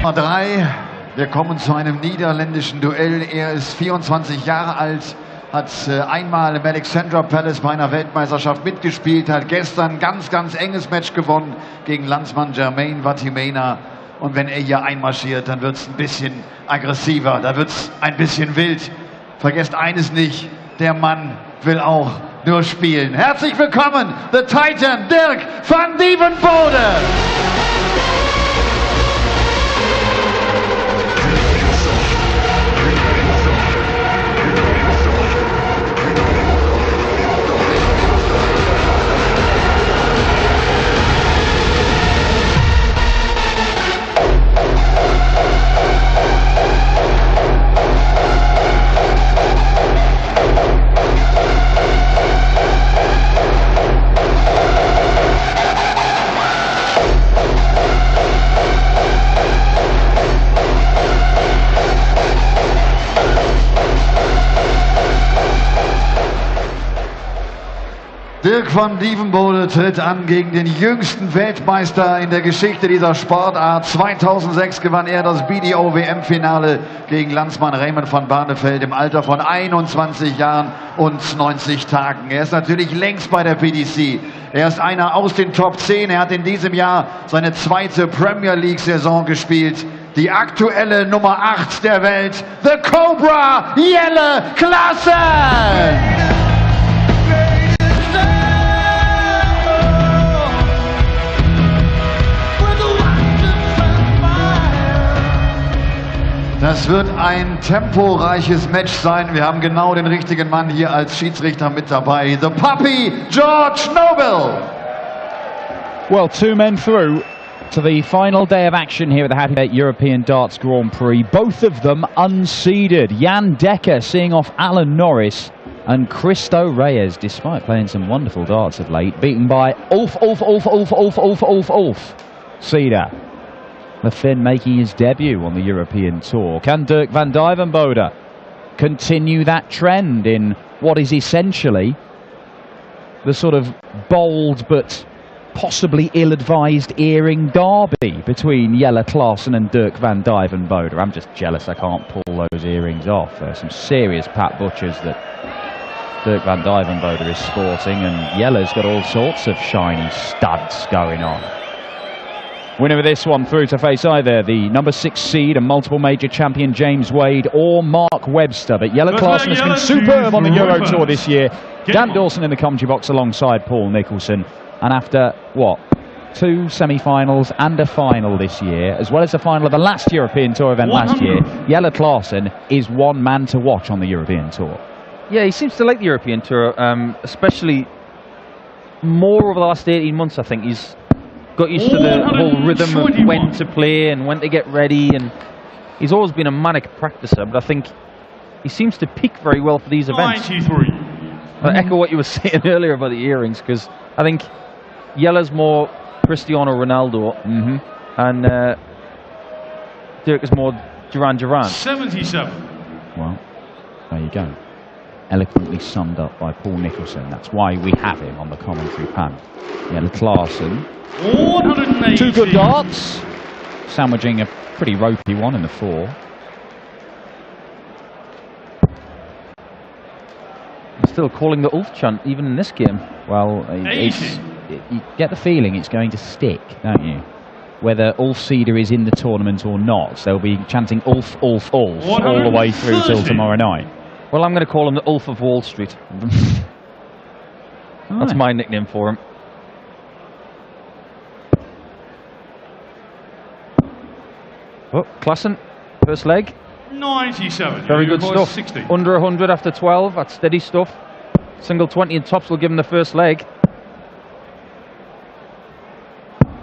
Nummer 3, wir kommen zu einem niederländischen Duell. Er ist 24 Jahre alt, hat einmal im Alexandra Palace bei einer Weltmeisterschaft mitgespielt, hat gestern ein ganz enges Match gewonnen gegen Landsmann Jermaine Vatimena. Und wenn er hier einmarschiert, dann wird es ein bisschen aggressiver, da wird es ein bisschen wild. Vergesst eines nicht, der Mann will auch nur spielen. Herzlich willkommen, the Titan, Dirk van Duijvenbode. Dirk van Duijvenbode tritt an gegen den jüngsten Weltmeister in der Geschichte dieser Sportart. 2006 gewann er das BDO-WM-Finale gegen Landsmann Raymond van Barneveld im Alter von 21 Jahren und 90 Tagen. Er ist natürlich längst bei der PDC. Er ist einer aus den Top 10. Er hat in diesem Jahr seine zweite Premier League-Saison gespielt. Die aktuelle Nummer 8 der Welt, The Cobra, Jelle Klaasen! Das wird ein temporeiches Match sein. Wir haben genau den richtigen Mann hier als Schiedsrichter mit dabei. The Puppy, George Noble. Well, two men through to the final day of action here at the Happy Date European Darts Grand Prix. Both of them unseeded. Jan Dekker seeing off Alan Norris and Cristo Reyes, despite playing some wonderful darts of late, beaten by Ulf Cedar. The Finn making his debut on the European Tour. Can Dirk van Duijvenbode continue that trend in what is essentially the sort of bold but possibly ill-advised earring derby between Jelle Klaasen and Dirk van Duijvenbode? I'm just jealous I can't pull those earrings off. Some serious Pat Butchers that Dirk van Duijvenbode is sporting, and Jelle's got all sorts of shiny studs going on. Winner of this one through to face either the number 6 seed and multiple major champion James Wade or Mark Webster. But Jelle Klaasen has been superb on the Euro Tour this year. Dan Dawson in the commentary box alongside Paul Nicholson. And after, what, 2 semi-finals and a final this year, as well as the final of the last European Tour event last year, Jelle Klaasen is one man to watch on the European Tour. Yeah, he seems to like the European Tour, especially more over the last 18 months, I think. He's got used to the whole rhythm of when to play and when to get ready, and he's always been a manic practicer, but I think he seems to pick very well for these events. 93. I echo what you were saying earlier about the earrings, because I think Jelle's more Cristiano Ronaldo, and Dirk is more Duran Duran. 77. Well, there you go. Eloquently summed up by Paul Nicholson. That's why we have him on the commentary panel. Jelle Klaasen. 180. 2 good darts, sandwiching a pretty ropey one in the 4. Still calling the Ulf chant even in this game. Well, you get the feeling it's going to stick, don't you? Whether Ulf Cedar is in the tournament or not, they'll be chanting Ulf all the way through till tomorrow night. Well, I'm going to call him the Ulf of Wall Street. That's my nickname for him. Oh, Klaasen, first leg. 97. Very good stuff. 60. Under 100 after 12. That's steady stuff. Single 20 and tops will give him the first leg.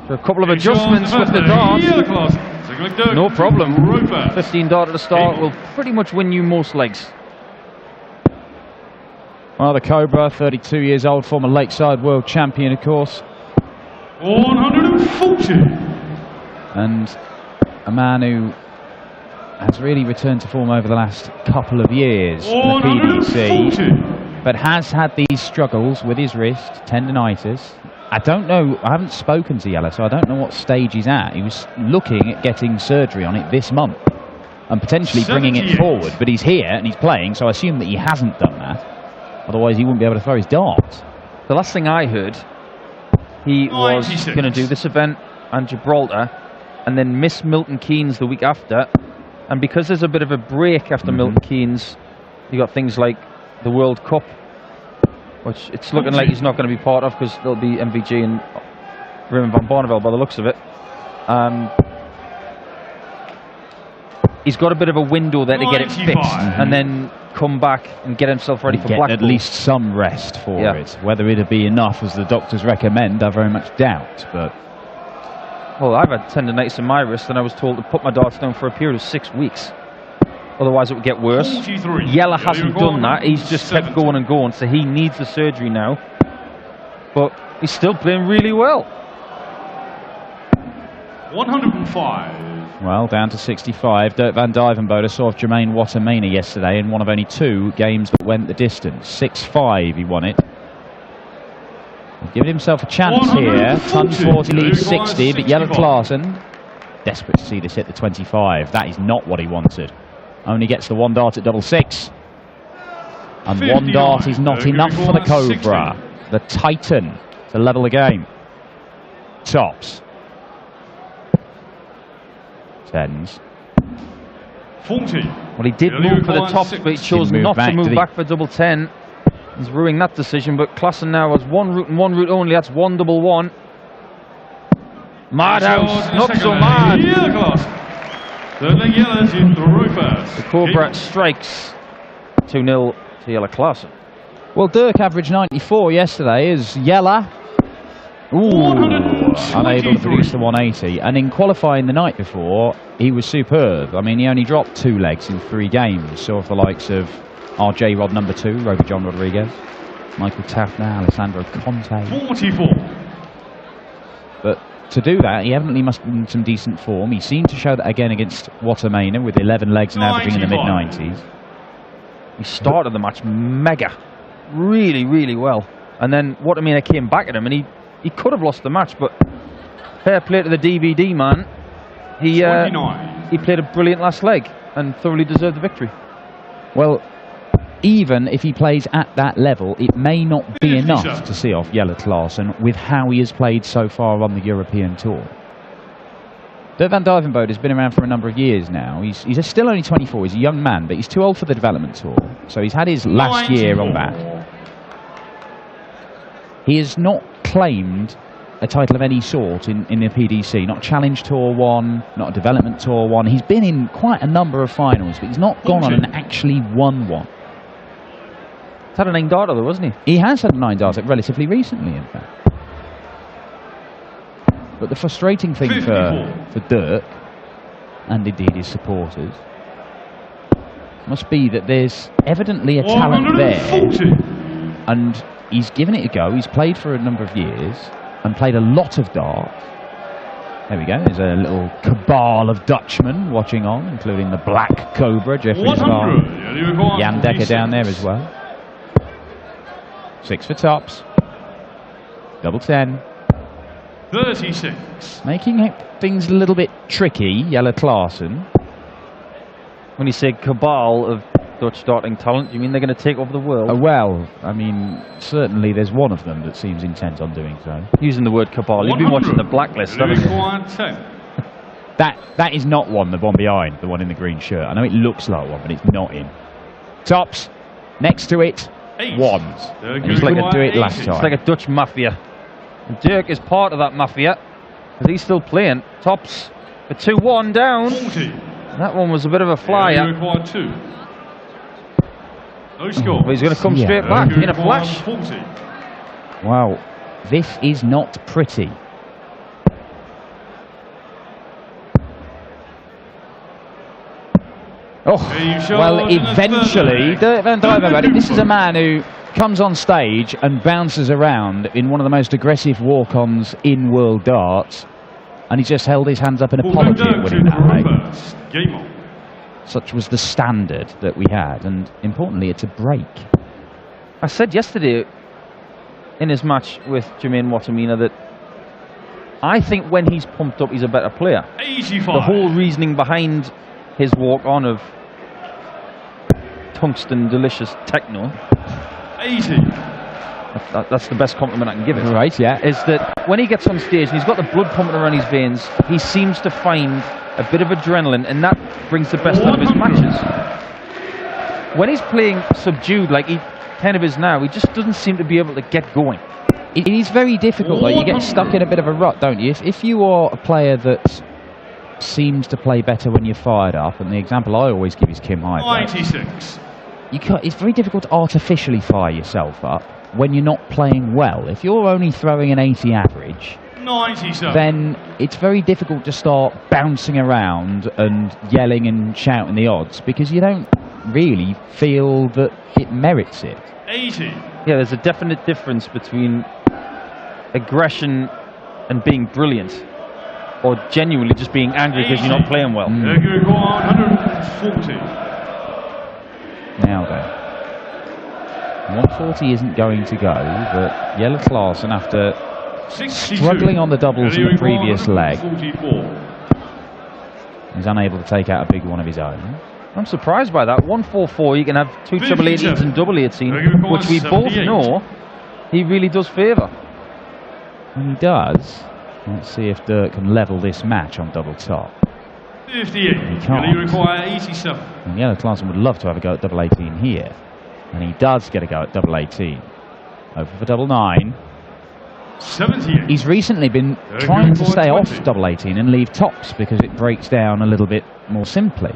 So a couple of adjustments with the dart. No problem. 15 dart at the start will pretty much win you most legs. Well, the Cobra, 32 years old, former Lakeside World Champion, of course. 140. And a man who has really returned to form over the last couple of years in the PDC, but has had these struggles with his wrist, tendinitis, I don't know. I haven't spoken to Jelle, so I don't know what stage he's at. He was looking at getting surgery on it this month and potentially bringing it forward. But he's here and he's playing, so I assume that he hasn't done that. Otherwise, he wouldn't be able to throw his darts. The last thing I heard, he was going to do this event and Gibraltar and then miss Milton Keynes the week after. And because there's a bit of a break after Milton Keynes, you got things like the World Cup, which it's looking like he's not going to be part of because there'll be MVG and Raymond van Barneveld by the looks of it. He's got a bit of a window there to get it fixed and then come back and get himself ready for Blackpool. At least some rest for it. Whether it'll be enough, as the doctors recommend, I very much doubt. But well, I've had tendinitis in my wrist, and I was told to put my darts down for a period of 6 weeks. Otherwise, it would get worse. Jelle hasn't done that. He's just kept going and going, so he needs the surgery now. But he's still playing really well. 105. Well, down to 65. Dirk van Duijvenbode saw off Jermaine Wattermena yesterday in one of only 2 games that went the distance. 6-5 he won it. He's given himself a chance here. Ton 40 leads 60, but Jelle Klaasen desperate to see this hit the 25. That is not what he wanted. Only gets the 1 dart at double 6. And 1 dart is not enough for the Cobra. The Titan to level the game. Tops. 10s. 40. Well, he did move for the tops, but he chose not to move back for double 10. He's ruining that decision, but Klaasen now has 1 route and 1 route only. That's 1 double 1. Madhouse, not so mad. The Cobra strikes 2-0 to Jelle Klaasen. Well, Dirk averaged 94 yesterday as Jelle unable to produce the 180. And in qualifying the night before, he was superb. I mean, he only dropped 2 legs in 3 games. So of the likes of RJ Rod number 2, Roby John Rodriguez, Michael Tafner, Alessandro Conte. 44. But to do that, he evidently must be in some decent form. He seemed to show that again against Wattermena with 11 legs and averaging in the mid-90s. He started the match mega, really well. And then Wattermena came back at him and he could have lost the match, but fair play to the DVD man. He played a brilliant last leg and thoroughly deserved the victory. Well, even if he plays at that level, it may not be enough to see off Jelle Klaasen with how he has played so far on the European Tour. Dirk van Duijvenbode has been around for a number of years now. He's still only 24. He's a young man, but he's too old for the development tour. So he's had his last year on that. He has not claimed a title of any sort in the PDC. Not Challenge Tour 1, not a Development Tour 1. He's been in quite a number of finals, but he's not gone on and actually won one. He's had a 9-darter though, wasn't he? He has had a 9-darter relatively recently, in fact. But the frustrating thing for Dirk, and indeed his supporters, must be that there's evidently a talent there, and he's given it a go. He's played for a number of years and played a lot of darts. There we go. There's a little cabal of Dutchmen watching on, including the Black Cobra, Jeffrey Svar, Jan Dekker down there as well. 6 for tops. Double 10. 36. Making things a little bit tricky, Jelle Klaasen. When you say cabal of Dutch darting talent, you mean they're going to take over the world? Well, I mean, certainly there's one of them that seems intent on doing so. Using the word cabal. You've been watching the Blacklist, haven't you? That is not one, the one behind, the one in the green shirt. I know it looks like one, but it's not in. Tops. Next to it, 1s. And he's like to do it last time. It's like a Dutch mafia. And Dirk is part of that mafia, because he's still playing. Tops. A 2-1 down. 40. That one was a bit of a flyer. No score. But he's going to come straight back in a flash. 40. Wow, this is not pretty. Oh, well, eventually, Dirk van Duijvenbode, this is a man who comes on stage and bounces around in one of the most aggressive walk-ons in world darts, and he just held his hands up in apology at winning that leg. Such was the standard that we had, and importantly, it's a break. I said yesterday, in his match with Jermaine Wattimena that I think when he's pumped up, he's a better player. 85. The whole reasoning behind his walk-on of tungsten delicious techno, 80. that's the best compliment I can give it. Right, yeah. Is that when he gets on stage and he's got the blood pumping around his veins, he seems to find a bit of adrenaline, and that brings the best out of his matches. When he's playing subdued like he kind of is now, he just doesn't seem to be able to get going. It is very difficult, though. You get stuck in a bit of a rut, don't you? If you are a player that seems to play better when you're fired up, and the example I always give is Kim Hyde. 96. It's very difficult to artificially fire yourself up when you're not playing well. If you're only throwing an 80 average, 97. then it's very difficult to start bouncing around and yelling and shouting the odds, because you don't really feel that it merits it. 80. Yeah, there's a definite difference between aggression and being brilliant, or genuinely just being angry because you're not playing well. Mercury 140. Now then, 140 isn't going to go, but Jelle Klaasen, after 62. struggling on the doubles in the previous leg, 144. is unable to take out a big one of his own. I'm surprised by that. 144, you can have two treble 18s and double 18, which we both 78. know he really does favour. And he does. Let's see if Dirk can level this match on double top. 58. can't. Will he require 87? And Jelle Klaasen would love to have a go at double 18 here. And he does get a go at double 18. Over for double 9. 78. He's recently been trying to stay off double 18 and leave tops because it breaks down a little bit more simply.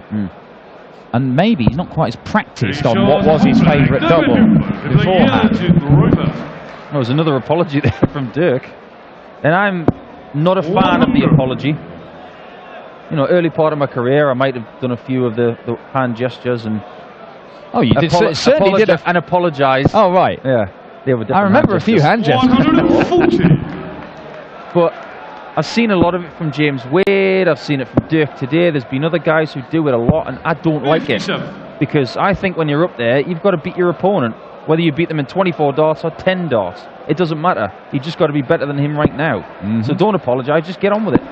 And maybe he's not quite as practiced on what was his favourite double beforehand. There was another apology there from Dirk. And I'm not a fan of the apology. You know, early part of my career, I might have done a few of the hand gestures and Oh, you did certainly did and apologise. Oh, right. Yeah, they were different. I remember a few hand gestures. 140. But I've seen a lot of it from James Wade. I've seen it from Dirk today. There's been other guys who do it a lot, and I don't like it. 57. Because I think when you're up there, you've got to beat your opponent. Whether you beat them in 24 darts or 10 darts. It doesn't matter. You've just got to be better than him right now. So don't apologise, just get on with it.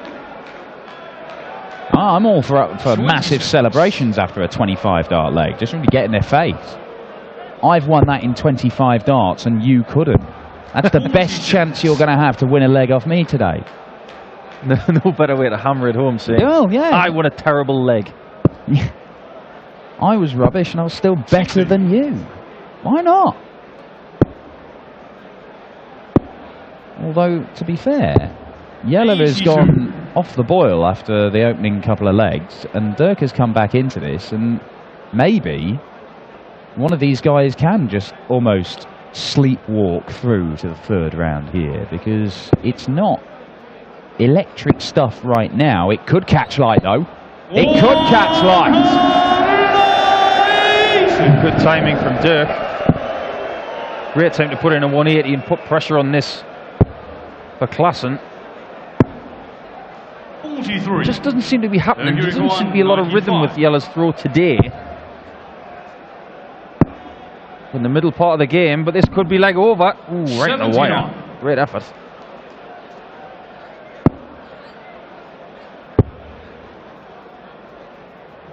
I'm all for massive celebrations after a 25 dart leg. Just really get in their face. I've won that in 25 darts and you couldn't. That's the best chance you're going to have to win a leg off me today. No better way to hammer it home, saying, Oh, yeah. I won a terrible leg. I was rubbish and I was still better than you. Why not? Although, to be fair, Jelle has gone off the boil after the opening couple of legs, and Dirk has come back into this, and maybe one of these guys can just almost sleepwalk through to the third round here, because it's not electric stuff right now. It could catch light, though. It could catch light. Good timing from Dirk. Great time to put in a 180 and put pressure on this for Klaasen. 43. Just doesn't seem to be happening. There doesn't seem to be a lot of rhythm with Jelle's throw today. In the middle part of the game, but this could be leg over. Ooh, right in the wire. Great effort.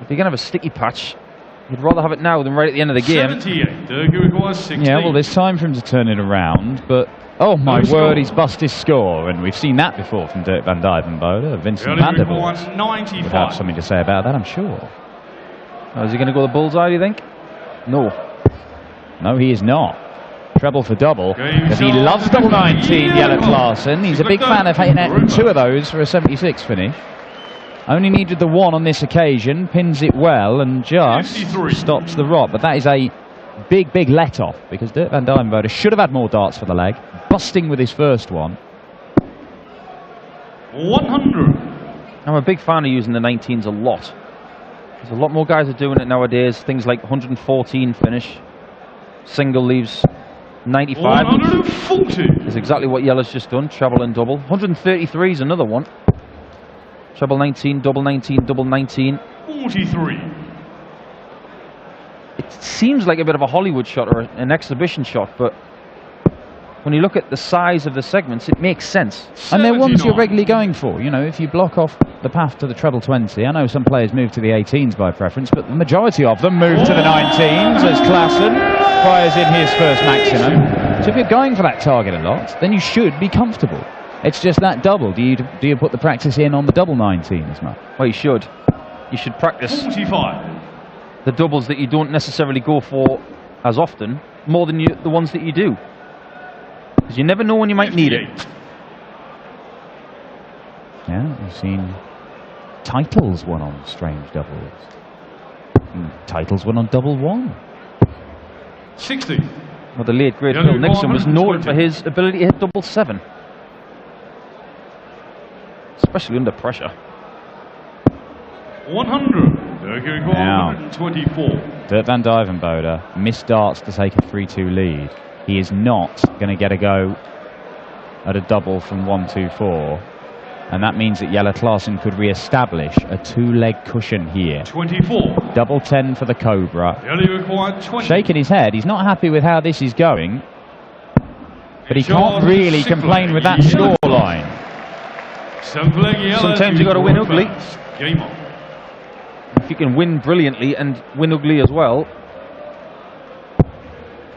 If you're going to have a sticky patch, you'd rather have it now than right at the end of the game. 78. Dirk requires 16. Yeah, well, there's time for him to turn it around, but oh my word, he's bust his score, and we've seen that before from Dirk van Duijvenbode. Vincent van der Voort would have something to say about that, I'm sure. Oh, is he going to go the bullseye, do you think? No. No, he is not. Treble for double, because he loves double 19, Jelle Klaasen. He's a big fan of hitting two of those for a 76 finish. Only needed the one on this occasion, pins it well, and just stops the rot. But that is a big, big let-off, because Dirk van Duijvenbode should have had more darts for the leg, busting with his first one. 100. I'm a big fan of using the 19s a lot. There's a lot more guys are doing it nowadays. Things like 114 finish. Single leaves 95. 140. Is exactly what Jelle's just done, treble and double. 133 is another one. Treble 19, double 19, double 19. 43. It seems like a bit of a Hollywood shot or an exhibition shot, but when you look at the size of the segments, it makes sense. And they're ones you're 79. regularly going for. You know, if you block off the path to the treble 20, I know some players move to the 18s by preference, but the majority of them move to the 19s as Klaasen fires in his first maximum. So if you're going for that target a lot, then you should be comfortable. It's just that double. Do you put the practice in on the double 19s, Matt? Well, you should. You should practice 45. the doubles that you don't necessarily go for as often, more than the ones that you do. Because you never know when you might need it. 58. Yeah, we've seen titles won on strange doubles. Titles won on double 1. 60. Well, the late great Yeah, Phil no, Nixon was 120. known for his ability to hit double 7. Especially under pressure. 100. Turkey record Now. 124. Dirk van Duijvenbode missed darts to take a 3-2 lead. He is not going to get a go at a double from 1-2-4. And that means that Jelle Klaasen could re-establish a 2-leg cushion here. 24. Double 10 for the Cobra. He only required 20. Shaking his head. He's not happy with how this is going. But he can't really complain with that scoreline. Sometimes you got to win ugly. Game on. If you can win brilliantly and win ugly as well,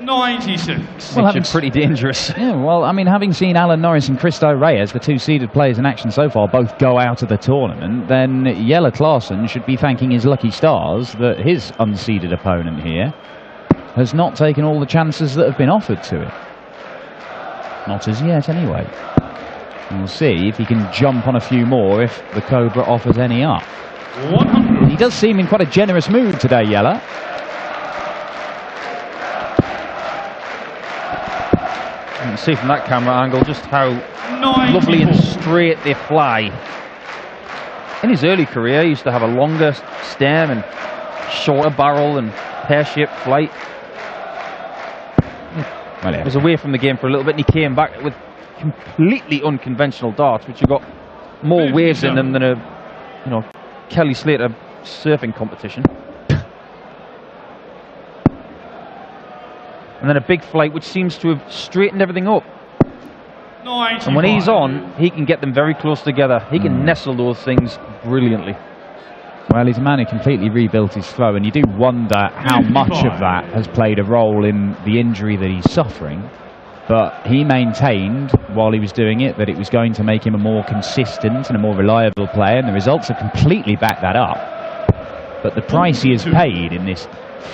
96. Well, makes it pretty dangerous. Yeah, well, I mean, having seen Alan Norris and Christo Reyes, the two seeded players in action so far, both go out of the tournament, then Jelle Klaasen should be thanking his lucky stars that his unseeded opponent here has not taken all the chances that have been offered to him. Not as yet, anyway. And we'll see if he can jump on a few more if the Cobra offers any up. 100. He does seem in quite a generous mood today, Jelle. You can see from that camera angle just how 94. lovely and straight they fly. In his early career, he used to have a longer stem and shorter barrel and pear-shaped flight. Well, He was away from the game for a little bit, and he came back with completely unconventional darts, which have got more waves in them than a, Kelly Slater surfing competition. And then a big flight, which seems to have straightened everything up. 95. And when he's on, he can get them very close together. He can nestle those things brilliantly. Well, he's a man who completely rebuilt his throw, and you do wonder how much of that has played a role in the injury that he's suffering. But he maintained, while he was doing it, that it was going to make him a more consistent and a more reliable player, and the results have completely backed that up. But the price he has paid in this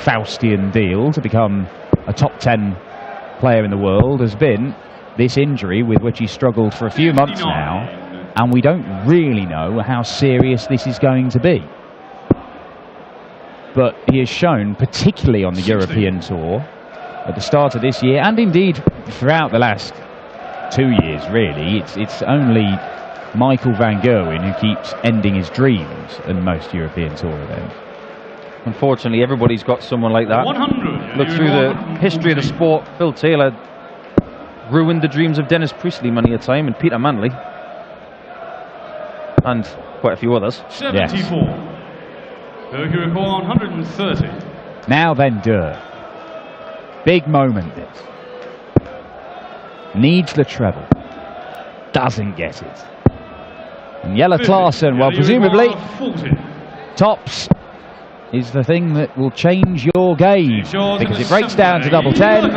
Faustian deal to become a top 10 player in the world has been this injury with which he struggled for a few months now, and we don't really know how serious this is going to be. But he has shown, particularly on the European Tour, at the start of this year, and indeed throughout the last 2 years, really, it's only Michael van Gerwen who keeps ending his dreams in most European Tour events. Unfortunately, everybody's got someone like that. 100. Look through the history of the sport. Phil Taylor ruined the dreams of Dennis Priestley many a time, and Peter Manley, and quite a few others. 74. Turkey record 130. Now then, Dirk. Big moment this. Needs the treble. Doesn't get it. And Jelle Klaasen, well, presumably, 40. tops is the thing that will change your game, because it breaks down to double 10.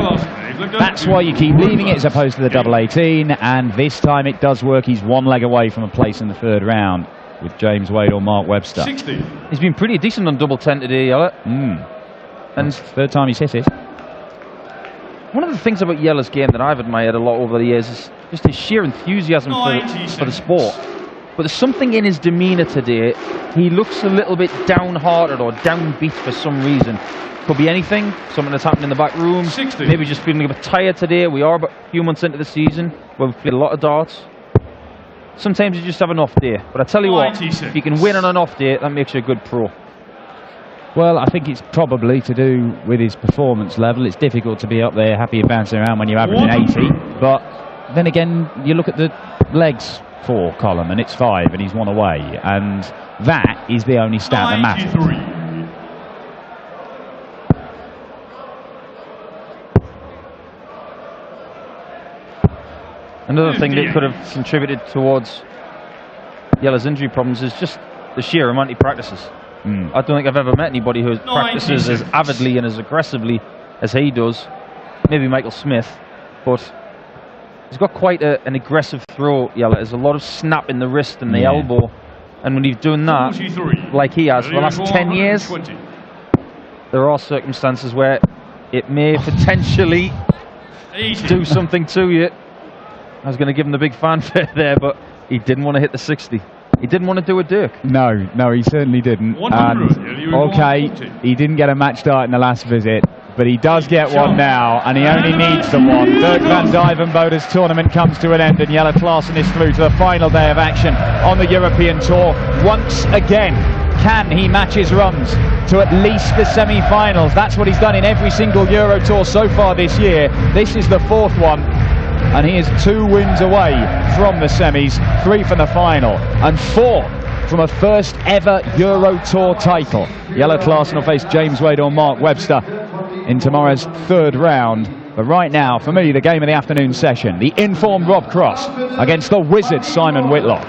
That's why you keep leaving it as opposed to the double 18, and this time it does work. He's one leg away from a place in the third round with James Wade or Mark Webster. 60. He's been pretty decent on double 10 today, Jelle. And third time he's hit it. One of the things about Jelle's game that I've admired a lot over the years is just his sheer enthusiasm for the sport. But there's something in his demeanour today. He looks a little bit downhearted or downbeat for some reason. Could be anything. Something that's happened in the back room. 60. Maybe just feeling a bit tired today. We are about a few months into the season where we've played a lot of darts. Sometimes you just have an off day. But I tell you what, 96. if you can win on an off day, that makes you a good pro. Well, I think it's probably to do with his performance level. It's difficult to be up there happy and bouncing around when you're averaging 80. But then again, you look at the legs for column and it's 5 and he's 1 away. And that is the only stat that matters. 93. Another thing that could have contributed towards Jelle's injury problems is just the sheer amount he practices. I don't think I've ever met anybody who practices as avidly and as aggressively as he does. Maybe Michael Smith, but he's got quite an aggressive throw, Jelle. There's a lot of snap in the wrist and the elbow. And when he's doing that, like he has for the last 10 years, there are circumstances where it may potentially do something to you. I was going to give him the big fanfare there, but he didn't want to hit the 60. He didn't want to do a Dirk. No, he certainly didn't. And, okay, he didn't get a match start in the last visit, but he does get one now, and he only needs the one. Dirk van Duijvenbode's tournament comes to an end, and Jelle Klaasen is through to the final day of action on the European Tour. Once again, can he match his runs to at least the semi-finals? That's what he's done in every single Euro Tour so far this year. This is the fourth one, and he is 2 wins away from the semis, 3 from the final, and 4 from a first ever Euro Tour title. Jelle Klaasen will face James Wade or Mark Webster in tomorrow's 3rd round. But right now, for me, the game of the afternoon session, the informed Rob Cross against the wizard Simon Whitlock.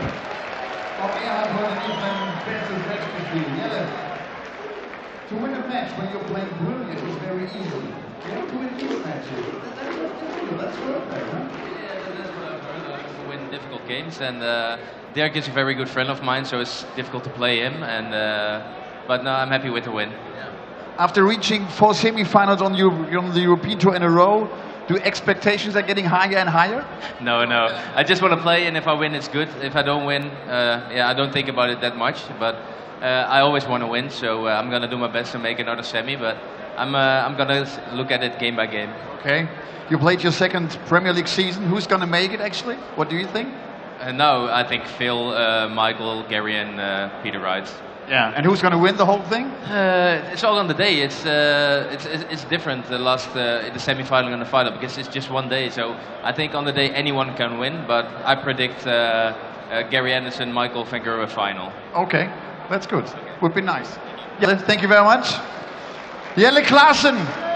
To win a match when you're playing brilliant is very easy. You have to win these matches. That's perfect, huh? Yeah, that's what I've heard. I like to win difficult games, and Dirk is a very good friend of mine, so it's difficult to play him. But no, I'm happy with the win. After reaching 4 semi-finals on the European Tour in a row, do expectations are getting higher and higher? No. I just want to play, and if I win, it's good. If I don't win, I don't think about it that much. But I always want to win, so I'm going to do my best to make another semi. But I'm going to look at it game by game. Okay. You played your 2nd Premier League season. Who's going to make it, actually? What do you think? No, I think Phil, Michael, Gary, and Peter Wright. Yeah. And who's going to win the whole thing? It's all on the day. It's different the semi-final and the final because it's just one day. So I think on the day anyone can win, but I predict Gary Anderson, Michael Van Gerwen final. Okay, that's good. Would be nice. Yeah, thank you very much. Jelle Klaasen.